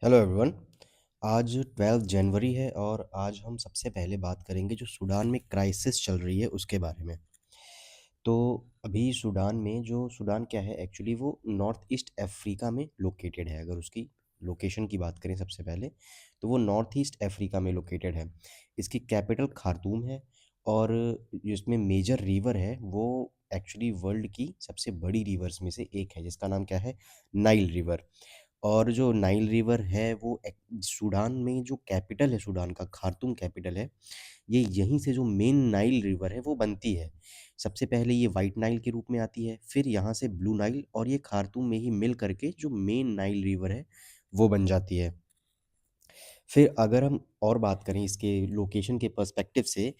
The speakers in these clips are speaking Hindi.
Hello everyone. आज 12 जनवरी है और आज हम सबसे पहले बात करेंगे जो सूडान में क्राइसिस चल रही है उसके बारे में। तो अभी सूडान में जो सूडान क्या है एक्चुअली वो नॉर्थ ईस्ट अफ्रीका में लोकेटेड है। अगर उसकी लोकेशन की बात करें सबसे पहले तो वो नॉर्थ ईस्ट अफ्रीका में लोकेटेड है। इसकी कैपिटल खार्तूम है और जिसमें मेजर रिवर है वो एक्चुअली वर्ल्ड की सबसे बड़ी रिवर्स में से एक है जिसका नाम क्या है, नाइल रिवर। और जो नाइल रिवर है वो सूडान में जो कैपिटल है, सूडान का खार्तूम कैपिटल है। ये यहीं से जो मेन नाइल रिवर है वो बनती है। सबसे पहले ये वाइट नाइल के रूप में आती है, फिर यहाँ से ब्लू नाइल और ये खार्तूम में ही मिल करके जो मेन नाइल रिवर है वो बन जाती है। फिर अगर हम और बात करें इसके लोकेशन के पर्सपेक्टिव से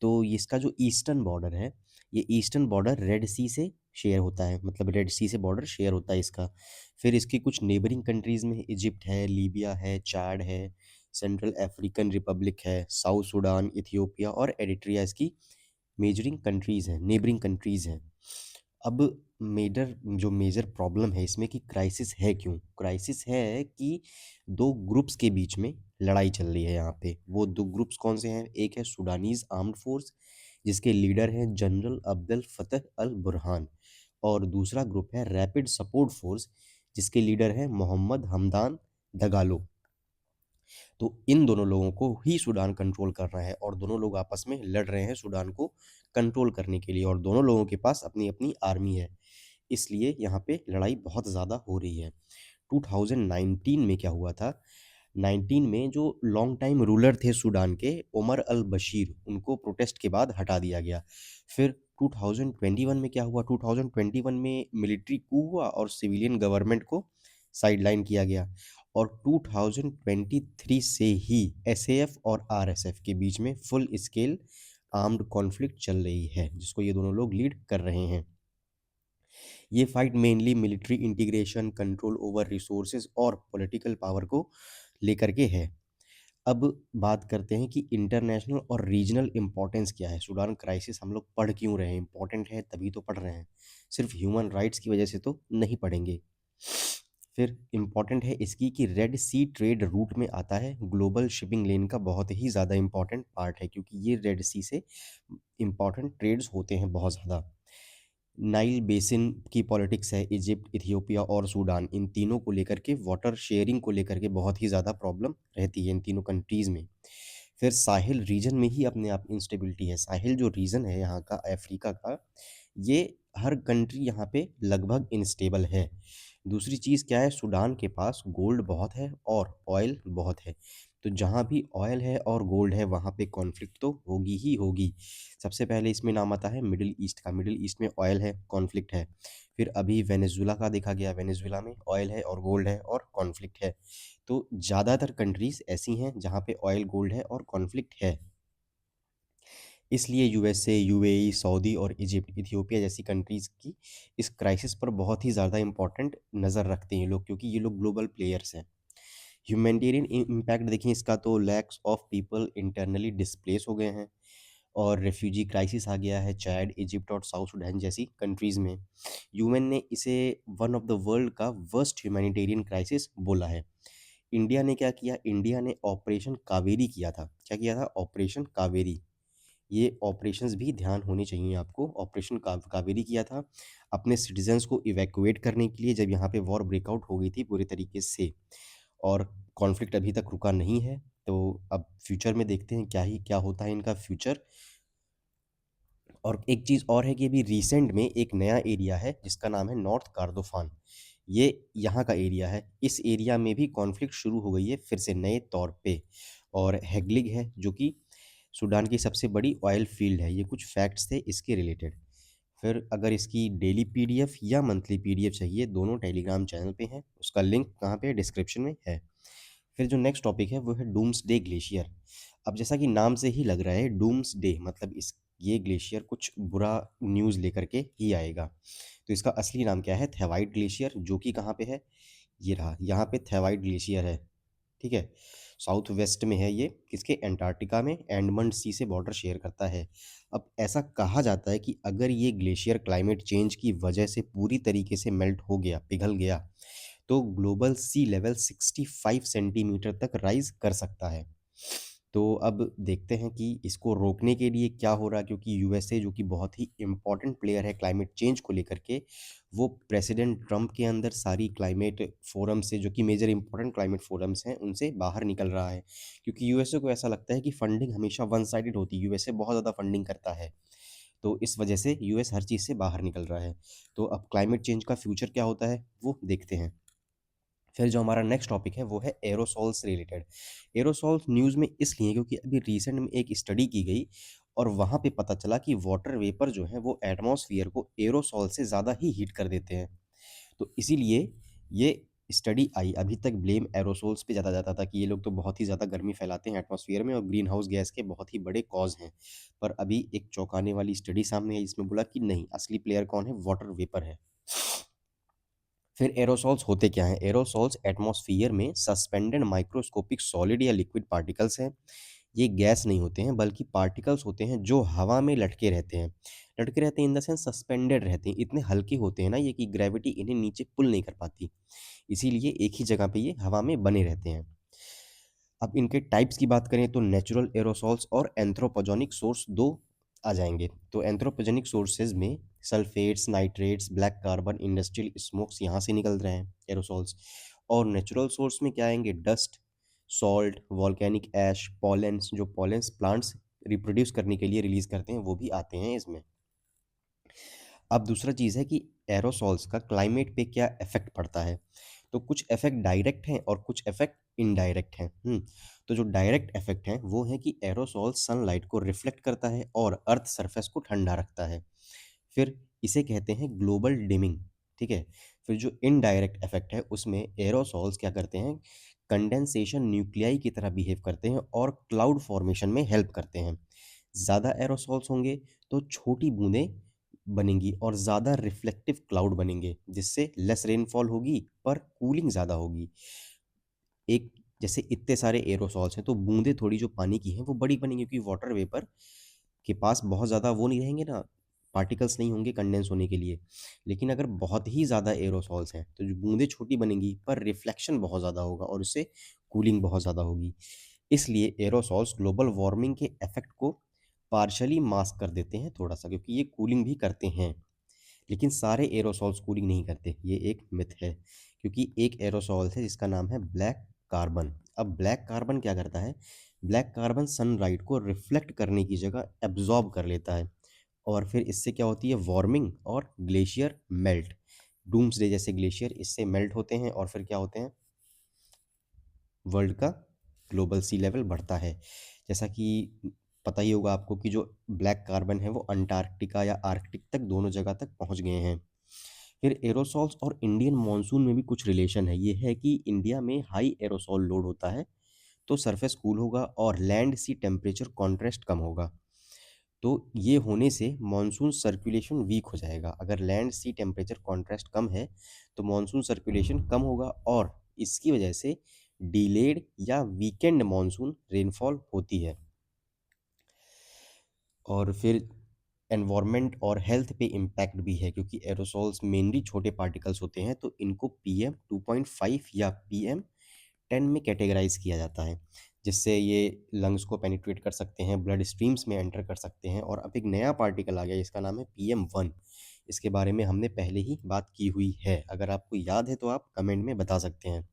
तो इसका जो ईस्टर्न बॉर्डर है, ये ईस्टर्न बॉर्डर रेड सी से शेयर होता है, मतलब रेड सी से बॉर्डर शेयर होता है इसका। फिर इसकी कुछ नेबरिंग कंट्रीज़ में इजिप्ट है, लीबिया है, चाड है, सेंट्रल अफ्रीकन रिपब्लिक है, साउथ सूडान, इथियोपिया और एरिट्रिया इसकी मेजरिंग कंट्रीज़ हैं, नेबरिंग कंट्रीज़ हैं। अब मेजर प्रॉब्लम है इसमें कि क्राइसिस है क्यों? क्राइसिस है कि 2 ग्रुप्स के बीच में लड़ाई चल रही है यहाँ पे। वो 2 ग्रुप्स कौन से हैं? एक है सूडानीज़ आर्म्ड फोर्स जिसके लीडर हैं जनरल अब्देल फतह अल बुरहान और दूसरा ग्रुप है रैपिड सपोर्ट फोर्स जिसके लीडर हैं मोहम्मद हमदान दगालो। तो इन दोनों लोगों को ही सूडान कंट्रोल कर रहा है और दोनों लोग आपस में लड़ रहे हैं सूडान को कंट्रोल करने के लिए और दोनों लोगों के पास अपनी-अपनी आर्मी है। इसलिए यहाँ पे लड़ाई बहुत ज़्यादा हो रही है। 2019 में क्या हुआ था, 19 में जो लॉन्ग टाइम रूलर थे सूडान के उमर अल बशीर, उनको प्रोटेस्ट के बाद हटा दिया गया। फिर 2021 में क्या हुआ, 2021 में मिलिट्री कू हुआ और सिविलियन गवर्नमेंट को साइडलाइन किया गया और 2023 से ही एसएएफ और आरएसएफ के बीच में फुल स्केल आर्म्ड कॉन्फ्लिक्ट चल रही है जिसको ये दोनों लोग लीड कर रहे हैं। ये fight mainly military integration, control over resources और पॉलिटिकल पावर को लेकर के है। अब बात करते हैं कि इंटरनेशनल और रीजनल इम्पोर्टेंस क्या है। सूडान क्राइसिस हम लोग पढ़ क्यों रहे हैं? इम्पोर्टेंट है तभी तो पढ़ रहे हैं, सिर्फ ह्यूमन राइट्स की वजह से तो नहीं पढ़ेंगे। फिर इम्पॉर्टेंट है इसकी कि रेड सी ट्रेड रूट में आता है, ग्लोबल शिपिंग लेन का बहुत ही ज़्यादा इम्पॉर्टेंट पार्ट है क्योंकि ये रेड सी से इम्पॉर्टेंट ट्रेड्स होते हैं बहुत ज़्यादा। नाइल बेसिन की पॉलिटिक्स है, इजिप्ट, इथियोपिया और सूडान, इन तीनों को लेकर के वाटर शेयरिंग को लेकर के बहुत ही ज़्यादा प्रॉब्लम रहती है इन तीनों कंट्रीज़ में। फिर साहिल रीजन में ही अपने आप इंस्टेबिलिटी है। साहिल जो रीजन है यहाँ का अफ्रीका का, ये हर कंट्री यहाँ पे लगभग इनस्टेबल है। दूसरी चीज़ क्या है, सूडान के पास गोल्ड बहुत है और ऑयल बहुत है। तो जहाँ भी ऑयल है और गोल्ड है वहाँ पे कॉन्फ्लिक्ट तो होगी ही होगी। सबसे पहले इसमें नाम आता है मिडिल ईस्ट का। मिडिल ईस्ट में ऑयल है, कॉन्फ्लिक्ट है। फिर अभी वेनेजुएला का देखा गया, वेनेजुएला में ऑयल है और गोल्ड है और कॉन्फ्लिक्ट है। तो ज़्यादातर कंट्रीज़ ऐसी हैं जहाँ पे ऑयल, गोल्ड है और कॉन्फ्लिक्ट है। इसलिए यूएसए, यूएई, सऊदी और इजिप्ट, इथियोपिया जैसी कंट्रीज़ की इस क्राइसिस पर बहुत ही ज़्यादा इम्पोर्टेंट नज़र रखते हैं ये लोग क्योंकि ये लोग ग्लोबल प्लेयर्स हैं। ह्यूमैनिटेरियन इम्पैक्ट देखें इसका तो lakhs of people internally displace हो गए हैं और रेफ्यूजी क्राइसिस आ गया है चैड, इजिप्ट और साउथ सुडान जैसी कंट्रीज़ में। यूएन ने इसे वन ऑफ द वर्ल्ड का वर्स्ट ह्यूमैनिटेरियन क्राइसिस बोला है। इंडिया ने क्या किया? इंडिया ने ऑपरेशन कावेरी किया था। क्या किया था? ऑपरेशन कावेरी। ये ऑपरेशंस भी ध्यान होने चाहिए आपको। ऑपरेशन कावेरी किया था अपने सिटीजन्स को इवैक्यूएट करने के लिए जब यहाँ पे वॉर ब्रेकआउट हो गई थी पूरे तरीके से और कॉन्फ्लिक्ट अभी तक रुका नहीं है। तो अब फ्यूचर में देखते हैं क्या होता है इनका फ्यूचर। और एक चीज़ और है कि अभी रिसेंट में एक नया एरिया है जिसका नाम है नॉर्थ कार्दोफान। ये यहाँ का एरिया है। इस एरिया में भी कॉन्फ्लिक्ट शुरू हो गई है फिर से नए तौर पे। और हेग्लिग है जो कि सूडान की सबसे बड़ी ऑयल फील्ड है। ये कुछ फैक्ट्स थे इसके रिलेटेड। फिर अगर इसकी डेली पीडीएफ या मंथली पीडीएफ चाहिए, दोनों टेलीग्राम चैनल पे हैं। उसका लिंक कहाँ पे है? डिस्क्रिप्शन में है। फिर जो नेक्स्ट टॉपिक है वो है डूम्सडे ग्लेशियर। अब जैसा कि नाम से ही लग रहा है डूम्सडे मतलब इस ये ग्लेशियर कुछ बुरा न्यूज़ लेकर के ही आएगा। तो इसका असली नाम क्या है? थेवाइड ग्लेशियर, जो कि कहाँ पे है? ये रहा, यहाँ पे थेवाइड ग्लेशियर है। ठीक है, साउथ वेस्ट में है ये, किसके? एंटार्क्टिका में एंडमंड सी से बॉर्डर शेयर करता है। अब ऐसा कहा जाता है कि अगर ये ग्लेशियर क्लाइमेट चेंज की वजह से पूरी तरीके से मेल्ट हो गया, पिघल गया, तो ग्लोबल सी लेवल 65 सेंटीमीटर तक राइज कर सकता है। तो अब देखते हैं कि इसको रोकने के लिए क्या हो रहा है, क्योंकि यूएसए जो कि बहुत ही इम्पोर्टेंट प्लेयर है क्लाइमेट चेंज को लेकर के, वो प्रेसिडेंट ट्रम्प के अंदर सारी क्लाइमेट फोरम से, जो कि मेजर इंपॉर्टेंट क्लाइमेट फोरम्स हैं, उनसे बाहर निकल रहा है। क्योंकि यूएसए को ऐसा लगता है कि फंडिंग हमेशा वन साइडेड होती है, यूएसए बहुत ज़्यादा फंडिंग करता है, तो इस वजह से यूएस हर चीज़ से बाहर निकल रहा है। तो अब क्लाइमेट चेंज का फ्यूचर क्या होता है वो देखते हैं। फिर जो हमारा नेक्स्ट टॉपिक है वो है एरोसॉल से रिलेटेड। एरोसॉल्स न्यूज़ में इसलिए क्योंकि अभी रिसेंट में एक स्टडी की गई और वहाँ पे पता चला कि वाटर वेपर जो है वो एटमॉस्फेयर को एरोसॉल से ज़्यादा ही हीट कर देते हैं। तो इसीलिए ये स्टडी आई। अभी तक ब्लेम एरोसोल्स पे ज़्यादा जाता था कि ये लोग तो बहुत ही ज़्यादा गर्मी फैलाते हैं एटमॉस्फेयर में और ग्रीन हाउस गैस के बहुत ही बड़े कॉज हैं। पर अभी एक चौंकाने वाली स्टडी सामने आई जिसमें बोला कि नहीं, असली प्लेयर कौन है, वाटर वेपर है। फिर एरोसॉल्स होते क्या हैं? एरोसॉल्स एटमॉस्फेयर में सस्पेंडेड माइक्रोस्कोपिक सॉलिड या लिक्विड पार्टिकल्स हैं। ये गैस नहीं होते हैं बल्कि पार्टिकल्स होते हैं जो हवा में लटके रहते हैं। लटके रहते हैं इन द सेंस सस्पेंडेड रहते हैं, इतने हल्के होते हैं ना ये कि ग्रेविटी इन्हें नीचे पुल नहीं कर पाती, इसीलिए एक ही जगह पे ये हवा में बने रहते हैं। अब इनके टाइप्स की बात करें तो नेचुरल एरोसॉल्स और एंथ्रोपोजेनिक सोर्स दो आ जाएंगे। तो एंथ्रोपोजेनिक सोर्सेज में sulphates, nitrates, black carbon, industrial smokes यहाँ से निकल रहे हैं एरोसॉल्स। और नेचुरल सोर्स में क्या आएंगे? Dust, salt, volcanic ash, pollens, जो पॉलेंस प्लांट्स रिप्रोड्यूस करने के लिए रिलीज करते हैं वो भी आते हैं इसमें। अब दूसरा चीज़ है कि एरोसॉल्स का क्लाइमेट पे क्या इफेक्ट पड़ता है। तो कुछ इफेक्ट डायरेक्ट हैं और कुछ इफेक्ट इनडायरेक्ट हैं। तो जो डायरेक्ट इफेक्ट हैं वो है कि एरोसॉल सनलाइट को रिफ्लेक्ट करता है और अर्थ सरफेस को ठंडा रखता है। फिर इसे कहते हैं ग्लोबल डिमिंग। ठीक है। फिर जो इनडायरेक्ट इफेक्ट है उसमें एरोसॉल्स क्या करते हैं, कंडेंसेशन न्यूक्लियाई की तरह बिहेव करते हैं और क्लाउड फॉर्मेशन में हेल्प करते हैं। ज़्यादा एरोसॉल्स होंगे तो छोटी बूंदें बनेंगी और ज़्यादा रिफ्लेक्टिव क्लाउड बनेंगे जिससे लेस रेनफॉल होगी पर कूलिंग ज़्यादा होगी। एक जैसे इतने सारे एरोसॉल्स हैं तो बूंदें थोड़ी जो पानी की हैं वो बड़ी बनेंगी, क्योंकि वाटर वेपर के पास बहुत ज़्यादा वो नहीं रहेंगे ना, पार्टिकल्स नहीं होंगे कंडेंस होने के लिए। लेकिन अगर बहुत ही ज़्यादा एरोसॉल्स हैं तो जो बूंदें छोटी बनेंगी पर रिफ्लेक्शन बहुत ज़्यादा होगा और उससे कूलिंग बहुत ज़्यादा होगी। इसलिए एरोसॉल्स ग्लोबल वार्मिंग के इफेक्ट को पार्शली मास्क कर देते हैं थोड़ा सा, क्योंकि ये कूलिंग भी करते हैं। लेकिन सारे एरोसॉल्स कूलिंग नहीं करते, ये एक मिथ है। क्योंकि एक एरोसॉल है जिसका नाम है ब्लैक कार्बन। अब ब्लैक कार्बन क्या करता है? ब्लैक कार्बन सनलाइट को रिफ्लेक्ट करने की जगह एब्जॉर्ब कर लेता है और फिर इससे क्या होती है, वार्मिंग और ग्लेशियर मेल्ट। डूम्सडे जैसे ग्लेशियर इससे मेल्ट होते हैं और फिर क्या होते हैं, वर्ल्ड का ग्लोबल सी लेवल बढ़ता है। जैसा कि पता ही होगा आपको कि जो ब्लैक कार्बन है वो अंटार्कटिका या आर्कटिक तक दोनों जगह तक पहुंच गए हैं। फिर एरोसॉल्स और इंडियन मॉनसून में भी कुछ रिलेशन है। ये है कि इंडिया में हाई एरोसॉल लोड होता है तो सरफेस कूल होगा और लैंड सी टेम्परेचर कॉन्ट्रास्ट कम होगा। तो ये होने से मॉनसून सर्कुलेशन वीक हो जाएगा। अगर लैंड सी टेम्परेचर कॉन्ट्रास्ट कम है तो मॉनसून सर्कुलेशन कम होगा और इसकी वजह से डिलेड या वीकेंड मॉनसून रेनफॉल होती है। और फिर एनवायरनमेंट और हेल्थ पे इम्पैक्ट भी है, क्योंकि एरोसॉल्स मेनली छोटे पार्टिकल्स होते हैं तो इनको PM2.5 या PM10 में कैटेगराइज किया जाता है, जिससे ये लंग्स को पेनिट्रेट कर सकते हैं, ब्लड स्ट्रीम्स में एंटर कर सकते हैं। और अब एक नया पार्टिकल आ गया जिसका नाम है PM1। इसके बारे में हमने पहले ही बात की हुई है, अगर आपको याद है तो आप कमेंट में बता सकते हैं।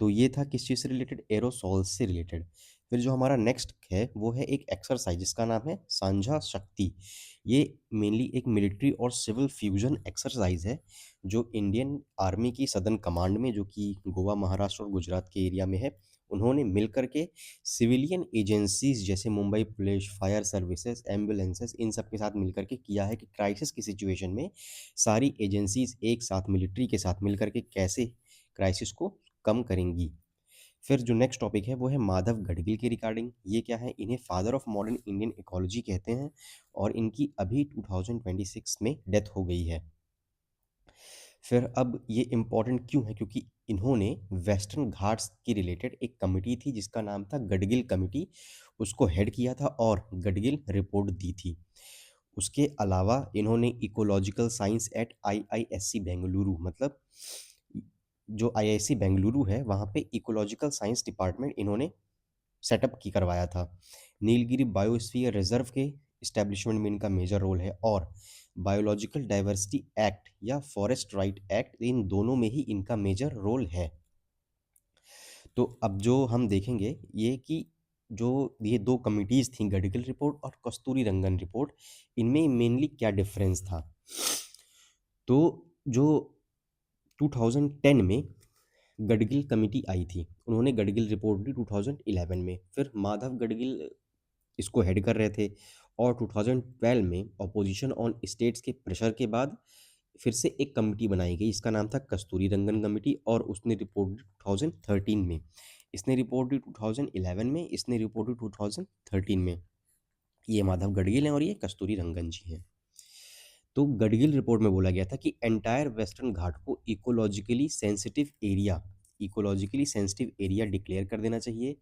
तो ये था किस चीज़ से रिलेटेड, एरोसॉल्स से रिलेटेड। फिर जो हमारा नेक्स्ट है वो है एक एक्सरसाइज जिसका नाम है सांझा शक्ति। ये मेनली एक मिलिट्री और सिविल फ्यूजन एक्सरसाइज है जो इंडियन आर्मी की सदर्न कमांड में, जो कि गोवा, महाराष्ट्र और गुजरात के एरिया में है, उन्होंने मिल करके सिविलियन एजेंसीज जैसे Mumbai police, fire services, ambulances, इन सब के साथ मिल करके किया है कि क्राइसिस की सिचुएशन में सारी एजेंसीज एक साथ मिलिट्री के साथ मिल करके कैसे क्राइसिस को कम करेंगी। फिर जो नेक्स्ट टॉपिक है वो है माधव गढ़गिल के रिगार्डिंग। ये क्या है, इन्हें father of modern Indian ecology कहते हैं और इनकी अभी 2026 में डेथ हो गई है। फिर अब ये इम्पॉर्टेंट क्यों है, क्योंकि इन्होंने वेस्टर्न घाट्स की रिलेटेड एक कमिटी थी जिसका नाम था गडगिल कमिटी, उसको हेड किया था और गडगिल रिपोर्ट दी थी। उसके अलावा इन्होंने ecological science at IISc Bengaluru, मतलब जो आईआईसी बेंगलुरु है वहाँ पे इकोलॉजिकल साइंस डिपार्टमेंट इन्होंने सेटअप की करवाया था। नीलगिरी बायोस्फीयर रिजर्व के इस्टेब्लिशमेंट में इनका मेजर रोल है और बायोलॉजिकल डाइवर्सिटी एक्ट या फॉरेस्ट राइट एक्ट, इन दोनों में ही इनका मेजर रोल है। तो अब जो हम देखेंगे ये कि जो ये दो कमिटीज़ थीं, गडगिल रिपोर्ट और कस्तूरी रंगन रिपोर्ट, इनमें मेनली क्या डिफरेंस था। तो जो 2010 में गडगिल कमिटी आई थी, उन्होंने गडगिल रिपोर्ट दी 2011 में, फिर माधव गडगिल इसको हेड कर रहे थे और 2012 में ऑपोजिशन ऑन स्टेट्स के प्रेशर के बाद फिर से एक कमिटी बनाई गई, इसका नाम था कस्तूरी रंगन कमिटी, और उसने रिपोर्ट दी 2013 में, इसने रिपोर्ट दी 2011 में, इसने रिपोर्ट दी 2013 में। ये माधव गडगिल हैं और ये कस्तूरी रंगन जी हैं। तो गडगिल रिपोर्ट में बोला गया था कि एंटायर वेस्टर्न घाट को इकोलॉजिकली सेंसिटिव एरिया डिक्लेयर कर देना चाहिए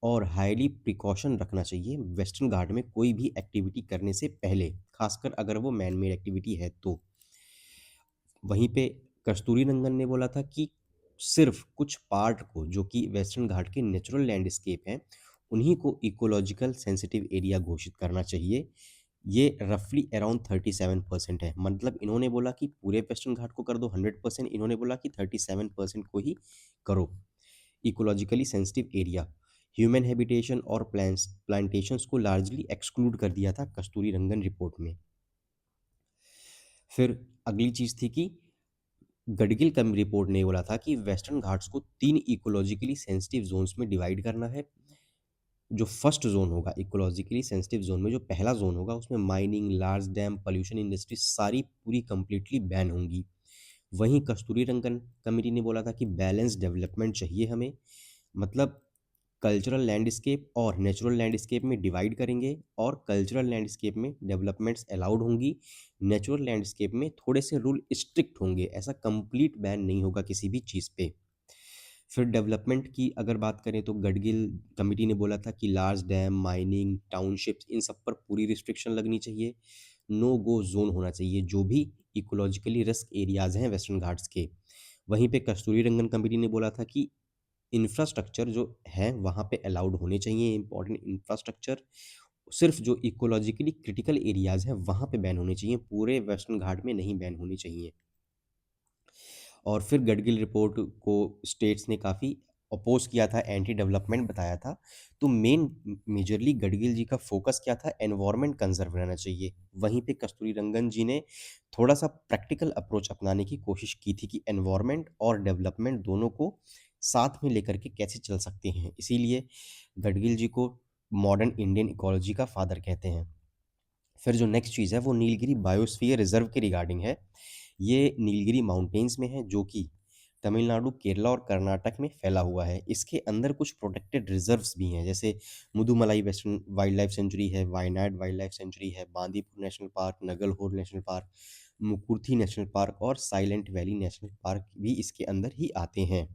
और हाईली प्रिकॉशन रखना चाहिए वेस्टर्न घाट में कोई भी एक्टिविटी करने से पहले, खासकर अगर वो मैन मेड एक्टिविटी है तो। वहीं पे कस्तूरी रंगन ने बोला था कि सिर्फ कुछ पार्ट को, जो कि वेस्टर्न घाट के नेचुरल लैंडस्केप हैं, उन्हीं को इकोलॉजिकल सेंसिटिव एरिया घोषित करना चाहिए। ये रफली अराउंड 37% है, मतलब इन्होंने बोला कि पूरे वेस्टर्न घाट को कर दो 100%, इन्होंने बोला कि 37% को ही करो ecologically sensitive area. Human habitation और प्लांटेशंस को लार्जली एक्सक्लूड कर दिया था कस्तूरी रंगन रिपोर्ट में। फिर अगली चीज़ थी कि गडगिल कम रिपोर्ट ने बोला था कि वेस्टर्न घाट्स को 3 इकोलॉजिकली सेंसिटिव जोन्स में डिवाइड करना है। जो फर्स्ट जोन होगा इकोलॉजिकली सेंसिटिव जोन में, जो पहला जोन होगा उसमें mining, large dam, pollution industry सारी पूरी कंप्लीटली बैन होंगी। वहीं कस्तूरी रंगन कमेटी ने बोला था कि बैलेंस डेवलपमेंट चाहिए हमें, मतलब कल्चरल लैंडस्केप और नेचुरल लैंडस्केप में डिवाइड करेंगे और कल्चरल लैंडस्केप में डेवलपमेंट्स अलाउड होंगी, नेचुरल लैंडस्केप में थोड़े से रूल स्ट्रिक्ट होंगे, ऐसा कंप्लीट बैन नहीं होगा किसी भी चीज़ पे। फिर डेवलपमेंट की अगर बात करें तो गडगिल कमिटी ने बोला था कि लार्ज डैम, माइनिंग, टाउनशिप्स, इन सब पर पूरी रिस्ट्रिक्शन लगनी चाहिए, नो गो जोन होना चाहिए जो भी इकोलॉजिकली रिस्क एरियाज हैं वेस्टर्न घाट्स के। वहीं पे कस्तूरी रंगन कमेटी ने बोला था कि इंफ्रास्ट्रक्चर जो है वहाँ पे अलाउड होने चाहिए, इंपॉर्टेंट इंफ्रास्ट्रक्चर सिर्फ जो इकोलॉजिकली क्रिटिकल एरियाज हैं वहाँ पे बैन होने चाहिए, पूरे वेस्टर्न घाट में नहीं बैन होनी चाहिए। और फिर गडगिल रिपोर्ट को स्टेट्स ने काफ़ी अपोज किया था, एंटी डेवलपमेंट बताया था। तो मेन मेजरली गडगिल जी का फोकस क्या था, एनवायरनमेंट कंजर्व रहना चाहिए। वहीं पे कस्तूरी रंगन जी ने थोड़ा सा प्रैक्टिकल अप्रोच अपनाने की कोशिश की थी कि एनवायरनमेंट और डेवलपमेंट दोनों को साथ में लेकर के कैसे चल सकते हैं, इसीलिए गडगिल जी को मॉडर्न इंडियन इकोलॉजी का फादर कहते हैं। फिर जो नेक्स्ट चीज़ है वो नीलगिरी बायोस्फीयर रिजर्व के रिगार्डिंग है। ये नीलगिरी माउंटेन्स में है जो कि तमिलनाडु, केरला और कर्नाटक में फैला हुआ है। इसके अंदर कुछ प्रोटेक्टेड रिजर्व्स भी हैं, जैसे Mudumalai western wildlife sanctuary है, वायनाड वाइल्ड लाइफ सेंचुरी है, Bandipur national park, Nagarhole national park, Mukurthi national park और साइलेंट वैली नेशनल पार्क भी इसके अंदर ही आते हैं।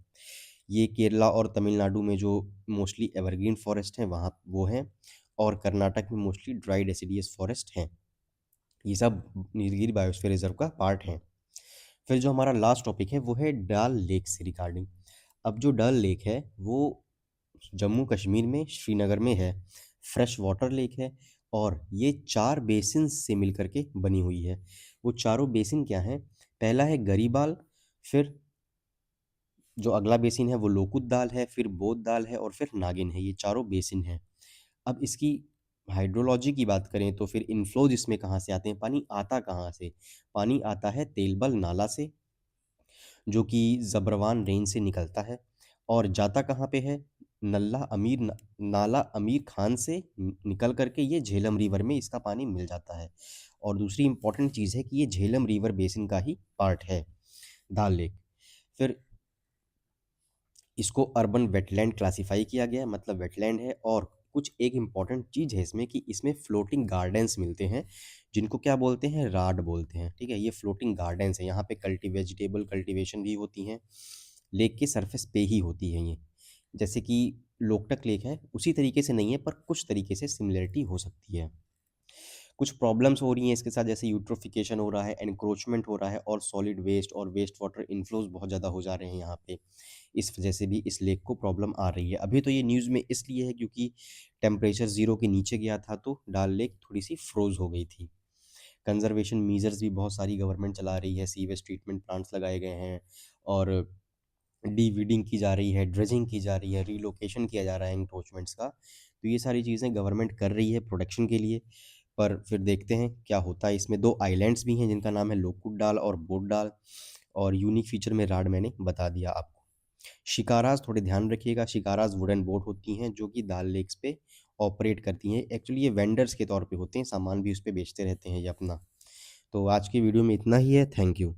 ये केरला और तमिलनाडु में जो मोस्टली एवरग्रीन फॉरेस्ट हैं वहाँ वो हैं, और कर्नाटक में मोस्टली ड्राई डेसिडियस फॉरेस्ट हैं। ये सब नीलगिरी बायोस्फीयर रिजर्व का पार्ट हैं। फिर जो हमारा लास्ट टॉपिक है वो है डल लेक से रिगार्डिंग। अब जो डल लेक है वो जम्मू कश्मीर में श्रीनगर में है, फ्रेश वाटर लेक है और ये 4 बेसिन से मिलकर के बनी हुई है। वो चारों बेसिन क्या हैं, पहला है गरीबाल, फिर जो अगला बेसिन है वो लोकुत दाल है, फिर बोध दाल है और फिर नागिन है, ये चारों बेसिन हैं। अब इसकी हाइड्रोलॉजी की बात करें तो फिर इनफ्लोज इसमें कहाँ से आते हैं, पानी आता कहाँ से, पानी आता है तेलबल नाला से जो कि ज़बरवान रेंज से निकलता है और जाता कहाँ पे है, नाला अमीर खान से निकल करके ये झेलम रिवर में इसका पानी मिल जाता है। और दूसरी इंपॉर्टेंट चीज़ है कि ये झेलम रिवर बेसिन का ही पार्ट है दाल लेक। फिर इसको अर्बन वेटलैंड क्लासिफाई किया गया है, मतलब वेटलैंड है। और कुछ एक इम्पॉर्टेंट चीज़ है इसमें कि इसमें फ्लोटिंग गार्डन्स मिलते हैं, जिनको क्या बोलते हैं, राड बोलते हैं, ठीक है। ये फ्लोटिंग गार्डन्स हैं, यहाँ पे वेजिटेबल कल्टीवेशन भी होती हैं, लेक के सरफेस पे ही होती है ये। जैसे कि लोकटक लेक है उसी तरीके से नहीं है पर कुछ तरीके से सिमिलरिटी हो सकती है। कुछ प्रॉब्लम्स हो रही हैं इसके साथ, जैसे यूट्रोफिकेशन हो रहा है, एनक्रोचमेंट हो रहा है और सॉलिड वेस्ट और वेस्ट वाटर इनफ्लोज बहुत ज़्यादा हो जा रहे हैं यहाँ पे। इस वजह से भी इस लेक को प्रॉब्लम आ रही है। अभी तो ये न्यूज़ में इसलिए है क्योंकि टेम्परेचर ज़ीरो के नीचे गया था तो डाल लेक थोड़ी-सी फ्रोज़ हो गई थी। कंज़र्वेशन मीज़र्स भी बहुत सारी गवर्नमेंट चला रही है, सीवेज ट्रीटमेंट प्लांट्स लगाए गए हैं और डीवीडिंग की जा रही है, ड्रेजिंग की जा रही है, रिलोकेशन किया जा रहा है एन्क्रोचमेंट्स का। तो ये सारी चीज़ें गवर्नमेंट कर रही है प्रोटेक्शन के लिए, पर फिर देखते हैं क्या होता है। इसमें 2 आइलैंड्स भी हैं जिनका नाम है लोकुट डाल और बोट डाल, और यूनिक फीचर में राड मैंने बता दिया आपको। शिकाराज़ थोड़े ध्यान रखिएगा, शिकाराज़ वुडन बोट होती हैं जो कि दाल लेक्स पे ऑपरेट करती हैं। एक्चुअली ये वेंडर्स के तौर पे होते हैं, सामान भी उस पे बेचते रहते हैं ये अपना। तो आज की वीडियो में इतना ही है, थैंक यू।